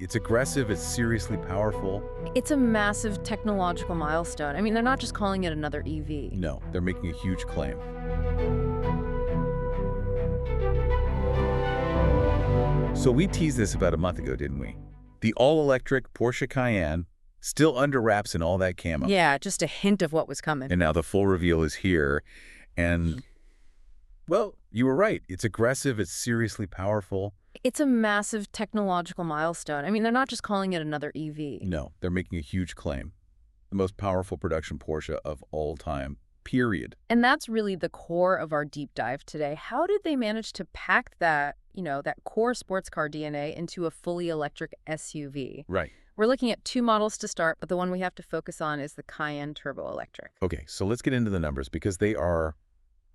It's aggressive, it's seriously powerful. It's a massive technological milestone. I mean, they're not just calling it another EV. No, they're making a huge claim. So we teased this about a month ago, didn't we? The all-electric Porsche Cayenne, still under wraps in all that camo. Yeah, just a hint of what was coming. And now the full reveal is here. And, well, you were right. It's aggressive, it's seriously powerful. It's a massive technological milestone. I mean, they're not just calling it another EV. No, they're making a huge claim. The most powerful production Porsche of all time, period. And that's really the core of our deep dive today. How did they manage to pack that, that core sports car DNA into a fully electric SUV? Right. We're looking at two models to start, but the one we have to focus on is the Cayenne Turbo Electric. Okay, so let's get into the numbers because they are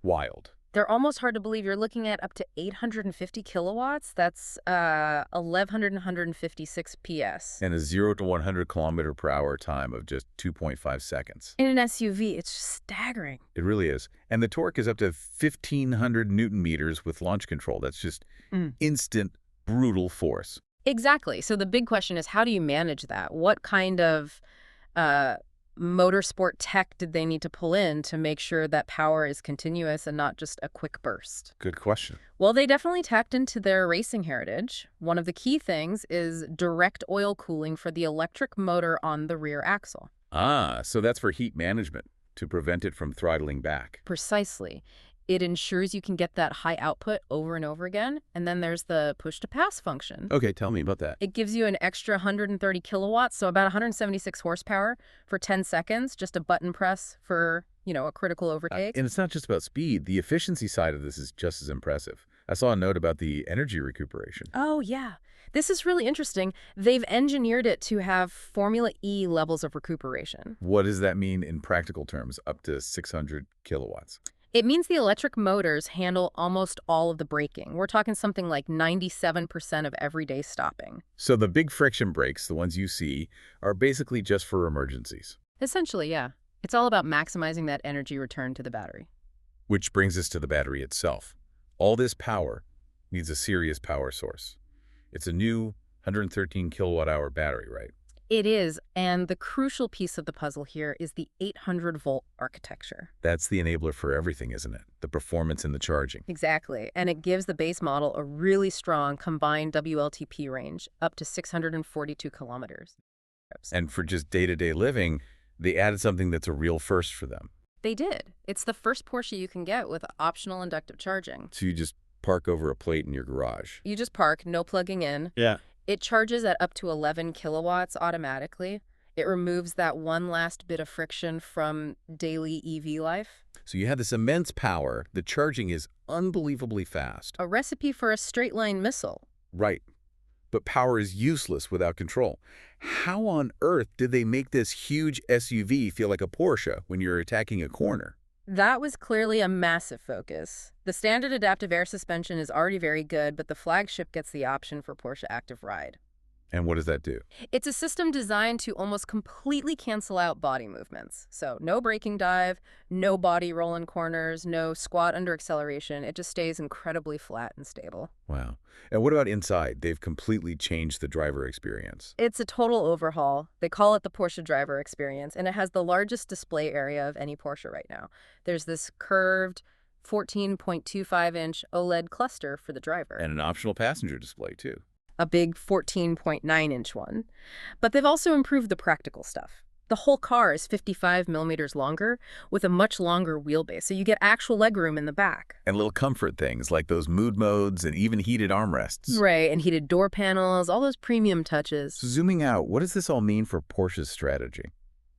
wild. They're almost hard to believe. You're looking at up to 850 kilowatts. That's 1,156 PS. And a 0 to 100 kilometer per hour time of just 2.5 seconds. In an SUV, it's just staggering. It really is. And the torque is up to 1,500 Newton meters with launch control. That's just instant, brutal force. Exactly. So the big question is, how do you manage that? What kind of motorsport tech did they need to pull in to make sure that power is continuous and not just a quick burst? Good question. Well, they definitely tapped into their racing heritage. One of the key things is direct oil cooling for the electric motor on the rear axle. Ah, so that's for heat management, to prevent it from throttling back. Precisely. It ensures you can get that high output over and over again. And then there's the push-to-pass function. Okay, tell me about that. It gives you an extra 130 kilowatts, so about 176 horsepower for 10 seconds, just a button press for, a critical overtake. And it's not just about speed. The efficiency side of this is just as impressive. I saw a note about the energy recuperation. Oh, yeah. This is really interesting. They've engineered it to have Formula E levels of recuperation. What does that mean in practical terms, up to 600 kilowatts? It means the electric motors handle almost all of the braking. We're talking something like 97% of everyday stopping. So the big friction brakes, the ones you see, are basically just for emergencies. Essentially, yeah. It's all about maximizing that energy return to the battery. Which brings us to the battery itself. All this power needs a serious power source. It's a new 113 kilowatt-hour battery, right? It is, and the crucial piece of the puzzle here is the 800-volt architecture. That's the enabler for everything, isn't it? The performance and the charging. Exactly, and it gives the base model a really strong combined WLTP range, up to 642 kilometers. And for just day-to-day living, they added something that's a real first for them. They did. It's the first Porsche you can get with optional inductive charging. So you just park over a plate in your garage. You just park, no plugging in. Yeah. It charges at up to 11 kilowatts automatically. It removes that one last bit of friction from daily EV life. So you have this immense power. The charging is unbelievably fast. A recipe for a straight-line missile. Right. But power is useless without control. How on earth did they make this huge SUV feel like a Porsche when you're attacking a corner? That was clearly a massive focus. The standard adaptive air suspension is already very good, but the flagship gets the option for Porsche Active Ride. And what does that do? It's a system designed to almost completely cancel out body movements. So no braking dive, no body roll in corners, no squat under acceleration. It just stays incredibly flat and stable. Wow. And what about inside? They've completely changed the driver experience. It's a total overhaul. They call it the Porsche driver experience, and it has the largest display area of any Porsche right now. There's this curved 14.25-inch OLED cluster for the driver. And an optional passenger display, too. A big 14.9-inch one. But they've also improved the practical stuff. The whole car is 55 millimeters longer with a much longer wheelbase, so you get actual legroom in the back. And little comfort things like those mood modes and even heated armrests. Right, and heated door panels, all those premium touches. So zooming out, what does this all mean for Porsche's strategy?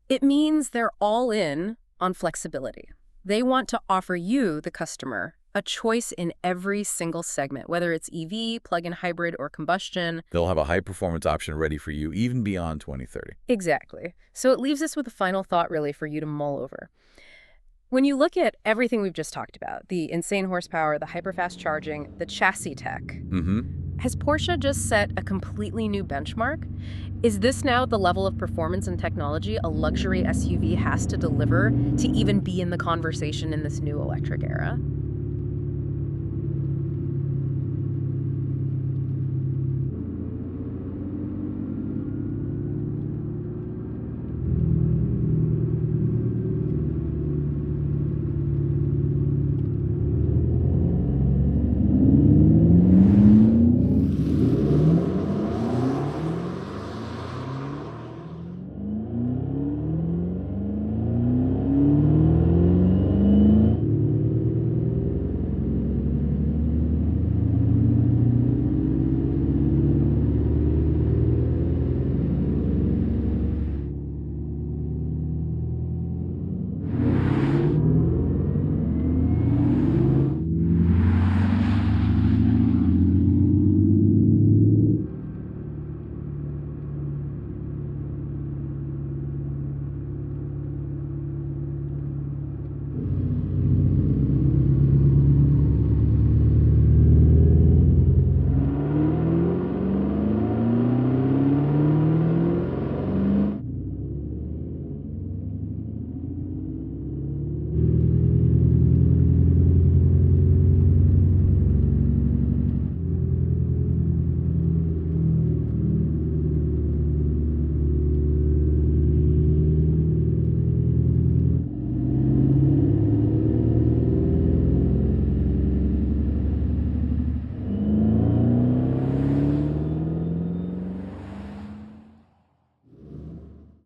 It means they're all in on flexibility. They want to offer you, the customer, a choice in every single segment, whether it's EV, plug-in hybrid, or combustion. They'll have a high-performance option ready for you even beyond 2030. Exactly. So it leaves us with a final thought, really, for you to mull over. When you look at everything we've just talked about, the insane horsepower, the hyper-fast charging, the chassis tech, has Porsche just set a completely new benchmark? Is this now the level of performance and technology a luxury SUV has to deliver to even be in the conversation in this new electric era?